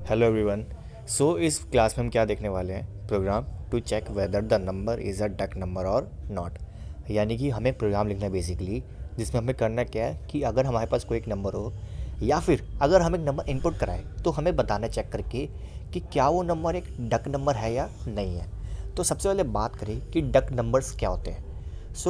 Hello everyone. इस class में हम क्या देखने वाले हैं, program to check whether the number is a duck number और नॉट। यानी कि हमें प्रोग्राम लिखना है बेसिकली, जिसमें हमें करना क्या है कि अगर हमारे पास कोई एक नंबर हो या फिर अगर हम एक नंबर इनपुट कराएं तो हमें बताना चेक करके कि क्या वो नंबर एक डक नंबर है या नहीं है। तो सबसे पहले बात करें कि डक नंबर्स क्या होते हैं।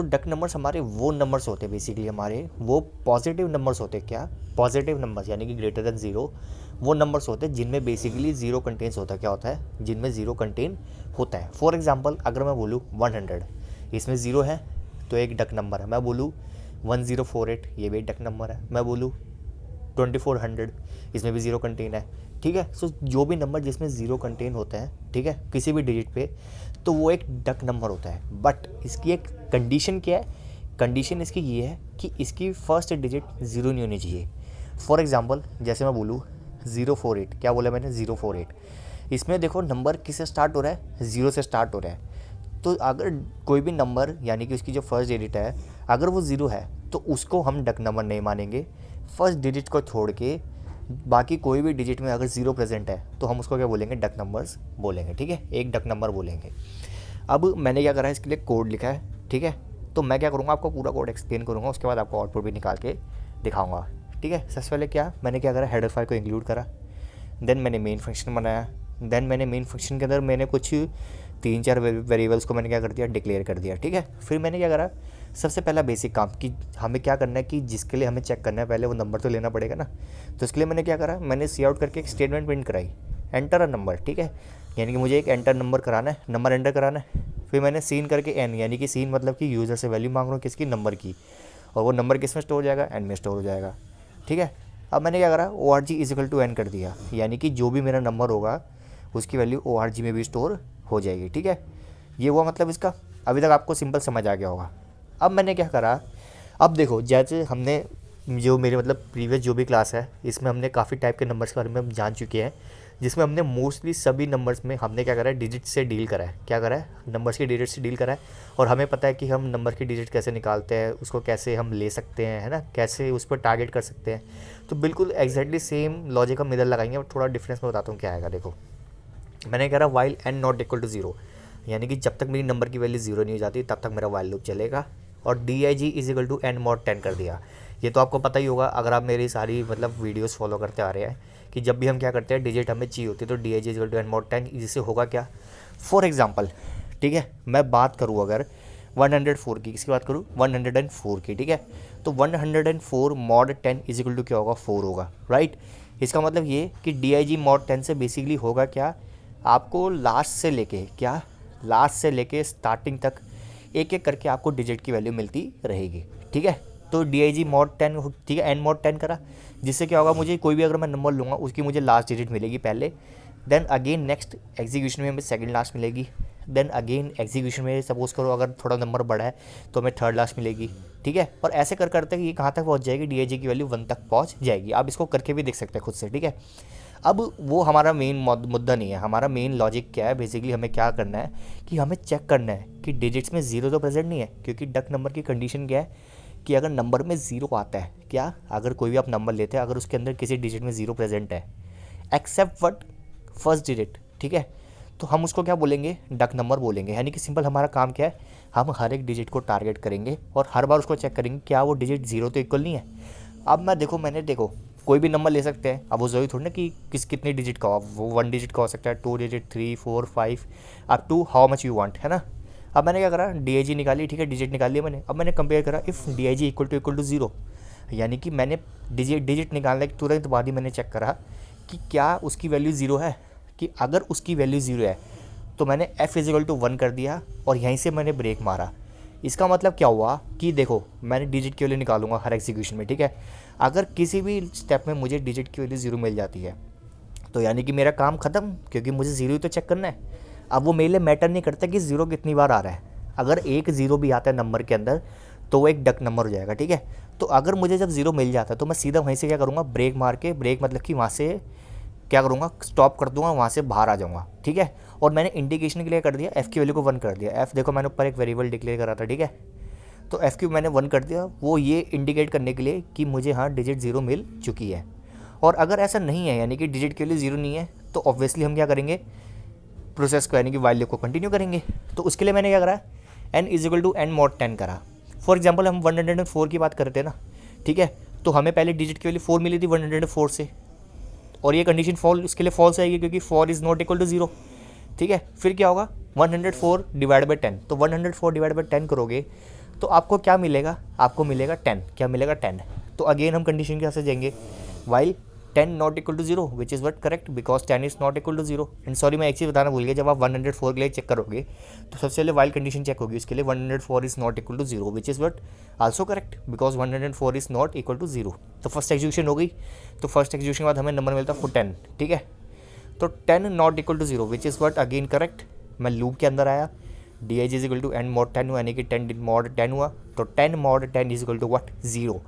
डक नंबर्स हमारे वो नंबर्स होते हैं, बेसिकली हमारे वो पॉजिटिव नंबर्स होते हैं। क्या पॉजिटिव नंबर्स यानी कि ग्रेटर देन ज़ीरो, वो नंबर्स होते हैं जिनमें बेसिकली ज़ीरो कंटेन्स होता है। क्या होता है? जिनमें ज़ीरो कंटेन होता है। फॉर एग्जांपल अगर मैं बोलूँ 100, इसमें ज़ीरो है तो एक डक नंबर है। मैं बोलूँ 1048, ये भी एक डक नंबर है। मैं बोलूँ 2400, इसमें भी ज़ीरो कंटेन है। ठीक है। जो भी नंबर जिसमें ज़ीरो कंटेन होता है, ठीक है, किसी भी डिजिट पे, तो वो एक डक नंबर होता है। बट इसकी एक कंडीशन क्या है? कंडीशन इसकी ये है कि इसकी फर्स्ट डिजिट ज़ीरो नहीं होनी चाहिए। फॉर एग्जांपल जैसे मैं बोलूँ 048, क्या बोला मैंने? 048। इसमें देखो नंबर किससे स्टार्ट हो रहा है? ज़ीरो से स्टार्ट हो रहा है। तो अगर कोई भी नंबर यानी कि उसकी जो फर्स्ट डिजिट है अगर वो ज़ीरो है तो उसको हम डक नंबर नहीं मानेंगे। फर्स्ट डिजिट को छोड़ के बाकी कोई भी डिजिट में अगर ज़ीरो प्रेजेंट है तो हम उसको क्या बोलेंगे? डक नंबर्स बोलेंगे। ठीक है, एक डक नंबर बोलेंगे। अब मैंने क्या करा है, इसके लिए कोड लिखा है। ठीक है, तो मैं क्या करूँगा, आपको पूरा कोड एक्सप्लेन करूँगा, उसके बाद आपको आउटपुट भी निकाल के दिखाऊंगा। ठीक है। सबसे पहले मैंने क्या करा, हेडर फाइल को इंक्लूड करा। देन मैंने मेन फंक्शन बनाया। देन मैंने मेन फंक्शन के अंदर मैंने कुछ 3-4 वेरिएबल्स को मैंने क्या कर दिया, डिक्लेयर कर दिया। ठीक है। फिर मैंने क्या करा, सबसे पहला बेसिक काम कि हमें क्या करना है कि जिसके लिए हमें चेक करना है पहले वो नंबर तो लेना पड़ेगा ना। तो इसके लिए मैंने क्या करा, मैंने सी आउट करके एक स्टेटमेंट प्रिंट कराई, एंटर अ नंबर। ठीक है, यानी कि मुझे एक एंटर नंबर कराना है, नंबर एंटर कराना है। फिर मैंने सीन करके एन, यानी कि सीन मतलब कि यूज़र से वैल्यू मांग रहा हूँ किसकी? नंबर की। और वो नंबर किस में स्टोर हो जाएगा? एन में स्टोर हो जाएगा। ठीक है। अब मैंने क्या करा, O R G is equal to n कर दिया, यानी कि जो भी मेरा नंबर होगा उसकी वैल्यू ओ आर जी में भी स्टोर हो जाएगी। ठीक है, ये हुआ मतलब इसका। अभी तक आपको सिंपल समझ आ गया होगा। अब मैंने क्या करा, अब देखो जैसे हमने जो मेरे मतलब प्रीवियस जो भी क्लास है इसमें हमने काफ़ी टाइप के नंबर्स के बारे में हम जान चुके हैं, जिसमें हमने मोस्टली सभी नंबर्स में हमने क्या करा है, डिजिट से डील करा है। क्या करा है? नंबर्स की डिजिट से डील करा है। और हमें पता है कि हम नंबर की डिजिट कैसे निकालते हैं, उसको कैसे हम ले सकते हैं, है ना, कैसे उस पर टारगेट कर सकते हैं। तो बिल्कुल एग्जैक्टली सेम लॉजिक हम इधर लगाएंगे, और थोड़ा डिफरेंस मैं बताता हूँ क्या आएगा। देखो मैंने कह रहा while n not equal to zero, यानी कि जब तक मेरी नंबर की वैल्यू ज़ीरो नहीं हो जाती तब तक मेरा वाइल लूप चलेगा। और D I G is equal to n mod 10 कर दिया। ये तो आपको पता ही होगा अगर आप मेरी सारी मतलब वीडियोस फॉलो करते आ रहे हैं कि जब भी हम क्या करते हैं डिजिट हमें चाहिए होती है तो D I G equal to n mod 10, जिससे होगा क्या? फॉर एग्जाम्पल, ठीक है, मैं बात करूँ अगर 104 की, किसकी बात करूँ? 104 की। ठीक है, तो 104 मॉड 10 इज इक्वल टू क्या होगा? 4 होगा, राइट। इसका मतलब ये कि डी आई जी मॉड 10 से बेसिकली होगा क्या, आपको लास्ट से लेके क्या, लास्ट से लेके स्टार्टिंग तक एक एक करके आपको डिजिट की वैल्यू मिलती रहेगी। ठीक है, तो डी आई जी मॉड 10, ठीक है, एन मॉड 10 करा, जिससे क्या होगा, मुझे कोई भी अगर मैं नंबर लूँगा उसकी मुझे लास्ट डिजिट मिलेगी पहले। देन अगेन नेक्स्ट एग्जीक्यूशन में हमें सेकंड लास्ट मिलेगी। देन अगेन एग्जीक्यूशन में सपोज करो अगर थोड़ा नंबर बड़ा है तो हमें थर्ड लास्ट मिलेगी। ठीक है, और ऐसे कर करते ये कहाँ तक पहुँच जाएगी, डी आई जी की वैल्यू 1 तक पहुँच जाएगी। आप इसको करके भी देख सकते हैं खुद से। ठीक है, अब वो हमारा मेन मुद्दा नहीं है। हमारा मेन लॉजिक क्या है, बेसिकली हमें क्या करना है कि हमें चेक करना है कि डिजिट्स में ज़ीरो तो प्रेजेंट नहीं है, क्योंकि डक नंबर की कंडीशन क्या है कि अगर नंबर में ज़ीरो आता है, क्या, अगर कोई भी आप नंबर लेते हैं अगर उसके अंदर किसी डिजिट में ज़ीरो प्रेजेंट है एक्सेप्ट वट फर्स्ट डिजिट, ठीक है, तो हम उसको क्या बोलेंगे? डक नंबर बोलेंगे। यानी कि सिंपल हमारा काम क्या है, हम हर एक डिजिट को टारगेट करेंगे और हर बार उसको चेक करेंगे क्या वो डिजिट ज़ीरो तो इक्वल नहीं है। अब मैंने देखो कोई भी नंबर ले सकते हैं, अब वो ज़रूरी थोड़ी ना कि कितने डिजिट का हो, वो 1 डिजिट का हो सकता है, 2 digit, 3, 4, 5, up to how much you want, है ना। अब मैंने क्या करा, डी आई जी निकाली, ठीक है, डिजिट निकाल लिया मैंने। अब मैंने कंपेयर करा if D I G equal to zero, यानी कि मैंने डिजिट निकालने के तुरंत बाद ही मैंने चेक करा कि क्या उसकी वैल्यू ज़ीरो है। कि अगर उसकी वैल्यू ज़ीरो है तो मैंने एफ इजिकल टू 1 कर दिया और यहीं से मैंने ब्रेक मारा। इसका मतलब क्या हुआ कि देखो मैंने डिजिट की वैल्यू निकालूंगा हर एग्जीक्यूशन में। ठीक है, अगर किसी भी स्टेप में मुझे डिजिट की वैल्यू ज़ीरो मिल जाती है तो यानी कि मेरा काम ख़त्म, क्योंकि मुझे ज़ीरो ही तो चेक करना है। अब वो मेरे लिए मैटर नहीं करता कि ज़ीरो कितनी बार आ रहा है, अगर एक ज़ीरो भी आता है नंबर के अंदर तो वो एक डक नंबर हो जाएगा। ठीक है, तो अगर मुझे जब ज़ीरो मिल जाता है तो मैं सीधा वहीं से क्या करूँगा, ब्रेक मार के, ब्रेक मतलब कि वहाँ से क्या करूँगा, स्टॉप कर दूंगा, वहाँ से बाहर आ जाऊँगा। ठीक है, और मैंने इंडिकेशन के लिए कर दिया, एफ़ की वैल्यू को 1 कर दिया। एफ़ देखो मैंने ऊपर एक वेरिएबल डिक्लेयर करा था। ठीक है, तो एफ़ की मैंने 1 कर दिया, वो ये इंडिकेट करने के लिए कि मुझे हाँ डिजिट ज़ीरो मिल चुकी है। और अगर ऐसा नहीं है यानी कि डिजिट की वैल्यू ज़ीरो नहीं है तो ऑब्वियसली हम क्या करेंगे, प्रोसेस को यानी कि वाइल लूप को कंटिन्यू करेंगे। तो उसके लिए मैंने क्या करा, n is equal to n mod 10 करा। फॉर एग्जाम्पल हम 104 की बात करते हैं ना, ठीक है, तो हमें पहले डिजिट की वैल्यू 4 मिली थी 104 से, और ये कंडीशन फॉल उसके लिए फॉल्स आएगी क्योंकि 4 इज़ नॉट इक्वल टू 0, ठीक है। फिर क्या होगा, 104 डिवाइड बाई 10, तो 104 डिवाइड बाई 10 करोगे तो आपको क्या मिलेगा, आपको मिलेगा 10, क्या मिलेगा 10। तो अगेन हम कंडीशन कैसे जाएंगे, while 10 not equal to 0 which is what correct because 10 is not equal to 0। And sorry मैं एक चीज़ बताना भूल गया, जब आप 104 के लिए चेक करोगे तो सबसे पहले वाइल कंडीशन चेक होगी, उसके लिए 104 is not equal to 0 which is what also correct because 104 is not equal to 0। तो फर्स्ट एग्जीक्यूशन हो गई, तो फर्स्ट एग्जीक्यूशन के बाद हमें नंबर मिलता है 10, ठीक है। तो 10 not equal to 0 which is what again correct. मैं लूप के अंदर आया, D I G is equal to n mod 10 हुआ, यानी कि 10 mod 10 हुआ, तो 10 mod 10 is equal to what 0।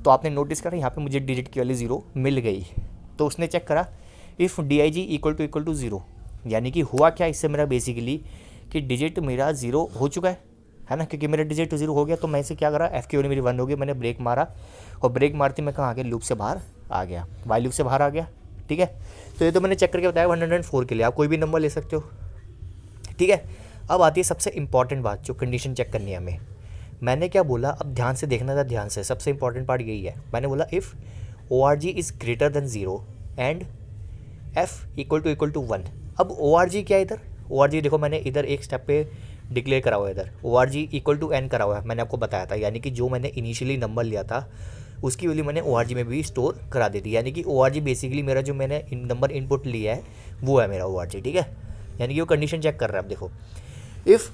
तो आपने नोटिस करा यहाँ पे मुझे डिजिट की वाली 0 मिल गई। तो उसने चेक करा if D I G equal to 0, यानी कि हुआ क्या इससे मेरा बेसिकली कि डिजिट मेरा 0 हो चुका है ना, क्योंकि मेरा डिजिट 0 हो गया। तो मैं इसे क्या करा, एफ की वैल्यू मेरी 1 हो गई, मैंने ब्रेक मारा और ब्रेक मारते मैं कहाँ आ गया, लूप से बाहर आ गया, वाइल लूप से बाहर आ गया, ठीक है। तो ये तो मैंने चेक करके बताया 104 के लिए, आप कोई भी नंबर ले सकते हो, ठीक है। अब आती है सबसे इंपॉर्टेंट बात जो कंडीशन चेक करनी है हमें। मैंने क्या बोला, अब ध्यान से देखना था, ध्यान से, सबसे इंपॉर्टेंट पार्ट यही है। मैंने बोला if O R G is greater than 0 and F equal to 1। अब ओ आर जी क्या है इधर, ओ आर जी देखो मैंने इधर एक स्टेप पे डिक्लेयर करा हुआ है, इधर O R G equal to n करा हुआ है, मैंने आपको बताया था, यानी कि जो मैंने इनिशियली नंबर लिया था उसकी वैल्यू मैंने ओ आर जी में भी स्टोर करा दी थी, यानी कि ओ आर जी बेसिकली मेरा जो मैंने नंबर इनपुट लिया है वो है मेरा ओ आर जी, ठीक है। यानी कि वो कंडीशन चेक कर रहा है। अब देखो इफ़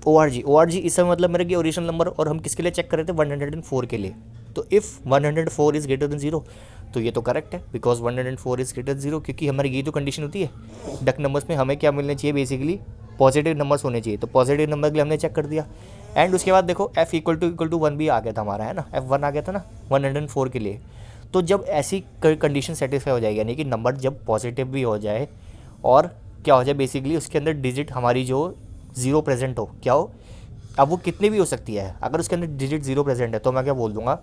ओ आर जी इस समय मतलब मेरा कि ओरिजिनल नंबर, और हम किसके लिए चेक कर रहे थे, 104 के लिए। तो इफ़ 104 इज़ ग्रेटर देन 0, तो ये तो करेक्ट है बिकॉज 104 इज़ ग्रेटर 0, क्योंकि हमारी ये तो कंडीशन होती है डक नंबर्स में, हमें क्या मिलने चाहिए, बेसिकली पॉजिटिव नंबर्स होने चाहिए। तो पॉजिटिव नंबर के लिए हमने चेक कर दिया। एंड उसके बाद देखो एफ इक्वल टू 1 भी आ गया था हमारा, है ना, F1 आ गया था ना 104 के लिए। तो जब ऐसी कंडीशन सेटिस्फाई हो जाएगी, यानी कि नंबर जब पॉजिटिव भी हो जाए और क्या हो जाए, बेसिकली उसके अंदर डिजिट हमारी जो 0 प्रेजेंट हो, क्या हो, अब वो कितनी भी हो सकती है, अगर उसके अंदर डिजिट 0 प्रेजेंट है तो मैं क्या बोल दूंगा,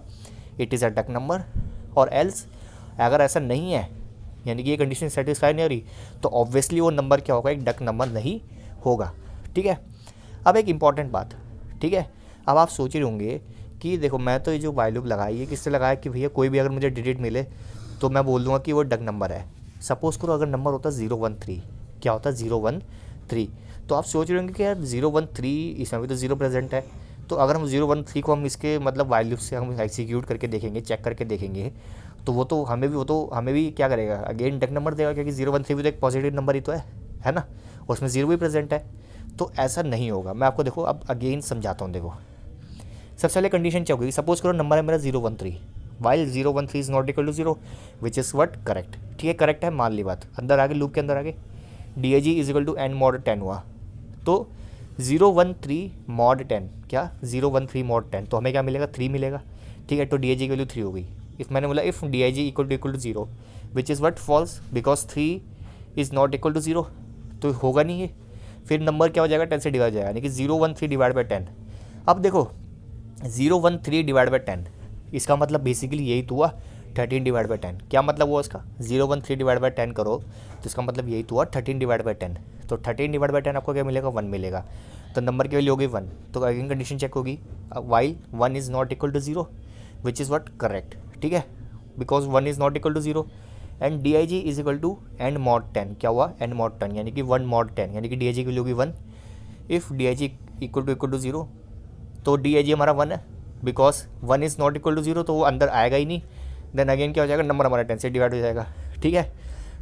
it is a duck number. और एल्स अगर ऐसा नहीं है, यानी कि ये कंडीशन सेटिस्फाई नहीं हो रही, तो ऑब्वियसली वो नंबर क्या होगा, एक डक नंबर नहीं होगा, ठीक है। अब एक इंपॉर्टेंट बात, ठीक है, अब आप सोच रहे होंगे कि देखो मैं तो ये जो वाइल लूप लगाई है किससे लगाया कि भैया कोई भी अगर मुझे डिजिट मिले तो मैं बोल दूंगा कि वो डक नंबर है। सपोज करो अगर नंबर होता 013, क्या होता 013, तो आप सोच रहे होंगे कि यार 013 इसमें भी तो 0 प्रेजेंट है, तो अगर हम 013 को हम इसके मतलब वाइल लूप से हम एग्जीक्यूट करके देखेंगे, चेक करके देखेंगे, तो वो तो हमें भी क्या करेगा, अगेन डक नंबर देगा, क्योंकि 013 भी तो एक पॉजिटिव नंबर ही तो है ना, और उसमें 0 भी प्रेजेंट है। तो ऐसा नहीं होगा, मैं आपको देखो अब अगेन समझाता हूँ। देखो सबसे पहले कंडीशन क्या होगी, सपोज करो नंबर है मेरा 013, while 013 is not equal to 0 which is what correct, ठीक है, करेक्ट है, मान ली बात, अंदर आगे लूप के अंदर आगे D A G is equal to n mod 10 हुआ, तो 013 मॉड 10, क्या 013 मॉड 10, तो हमें क्या मिलेगा, 3 मिलेगा, ठीक है। तो डी ए जी की वैल्यू 3 हो गई। इफ़ मैंने बोला if D I G equal to 0 which is what false because 3 is not equal to 0, तो होगा नहीं है। फिर नंबर क्या हो जाएगा, 10 से डिवाइड हो जाएगा, यानी कि 013 डिवाइड बाई 10। अब देखो 013 डिवाइड बाई 10 इसका मतलब बेसिकली यही तो हुआ 13 डिवाइड बाई 10। क्या मतलब हुआ इसका, 013 डिवाइड बाई 10 करो तो इसका मतलब यही तो हुआ 13 डिवाइड बाई 10। तो 13 डिवाइड बाई 10 आपको क्या मिलेगा, 1 मिलेगा, तो नंबर की वैल्यू हो गई 1। तो अगेन कंडीशन चेक होगी, while 1 is not equal to 0 which is what correct, ठीक है, because 1 is not equal to 0 and D I G is equal to n mod 10, क्या हुआ, एन मॉड 10, यानी कि 1 मॉड 10, यानी कि डी आई जी की वैल्यू होगी 1। If D I G equal to 0, तो डी आई जी हमारा 1 है, because 1 is not equal to 0, तो वो अंदर आएगा ही नहीं। देन अगेन क्या हो जाएगा, नंबर हमारा 10 से डिवाइड हो जाएगा, ठीक है।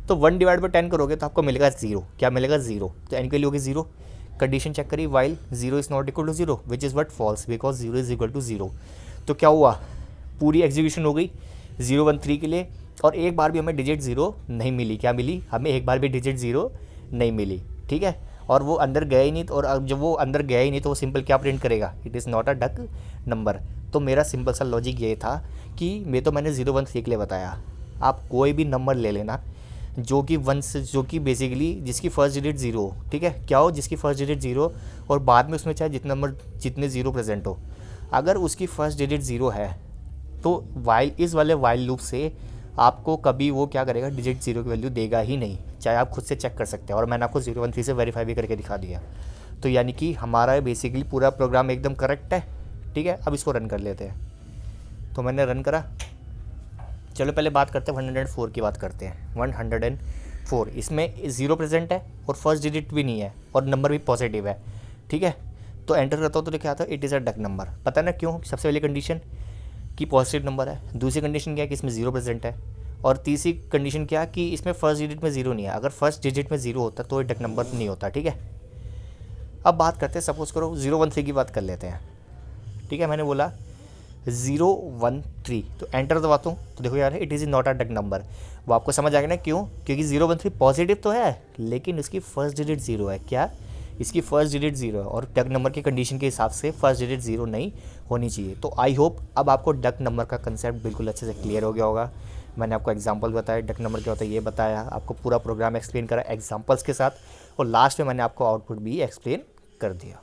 तो 1 डिवाइड बाई 10 करोगे तो आपको मिलेगा 0, क्या मिलेगा 0, तो एन की वैल्यू होगी 0। कंडीशन चेक करी, while 0 is not equal to 0 which is what false because 0 is equal to 0। तो क्या हुआ, पूरी एग्जीक्यूशन हो गई 013 के लिए, और एक बार भी हमें डिजिट 0 नहीं मिली, क्या मिली, हमें एक बार भी डिजिट 0 नहीं मिली, ठीक है। और वो अंदर गया ही नहीं, और अब जब वो अंदर गया ही नहीं तो वो सिंपल क्या प्रिंट करेगा, it is not a duck number. तो मेरा सिंपल सा लॉजिक ये था कि मैंने 013 के लिए बताया, आप कोई भी नंबर ले लेना जो कि 1 से, जो कि बेसिकली जिसकी फर्स्ट डिजिट 0 हो, ठीक है, क्या हो, जिसकी फर्स्ट डिजिट 0 और बाद में उसमें चाहे जितने 0 प्रेजेंट हो, अगर उसकी फर्स्ट डिजिट 0 है तो वाइल इस वाले वाइल लूप से आपको कभी वो क्या करेगा, डिजिट 0 की वैल्यू देगा ही नहीं, चाहे आप खुद से चेक कर सकते हैं, और मैंने आपको 013 से वेरीफाई भी करके दिखा दिया। तो यानी कि हमारा बेसिकली पूरा प्रोग्राम एकदम करेक्ट है। ठीक है, अब इसको रन कर लेते हैं। तो मैंने रन करा। चलो पहले बात करते हैं 104 की बात करते हैं। 104 इसमें 0 प्रेजेंट है और फर्स्ट डिजिट भी नहीं है और नंबर भी पॉजिटिव है। ठीक है, तो एंटर करता हूँ तो क्या आता है, it is a duck number. पता ना क्यों, सबसे पहली कंडीशन कि पॉजिटिव नंबर है, दूसरी कंडीशन क्या है कि इसमें 0 प्रेजेंट है, और तीसरी कंडीशन क्या है कि इसमें फर्स्ट डिजिट में 0 नहीं है। अगर फर्स्ट डिजिट में 0 होता तो ये डक नंबर नहीं होता। ठीक है, अब बात करते हैं, सपोज करो 013 की बात कर लेते हैं। ठीक है, मैंने बोला 013, तो एंटर दबाता हूँ तो देखो यार it is not a duck number. वो आपको समझ आ गया ना क्यों, क्योंकि 013 पॉजिटिव तो है लेकिन उसकी फर्स्ट डिजिट 0 है। क्या, इसकी फर्स्ट डिजिट 0 है, और डक नंबर की कंडीशन के हिसाब से फर्स्ट डिजिट 0 नहीं होनी चाहिए। तो आई होप अब आपको डक नंबर का कंसेप्ट बिल्कुल अच्छे से क्लियर हो गया होगा। मैंने आपको एग्जांपल बताया, डक नंबर क्या होता है ये बताया, आपको पूरा प्रोग्राम एक्सप्लेन करा एग्जांपल्स के साथ, और लास्ट में मैंने आपको आउटपुट भी एक्सप्लेन कर दिया।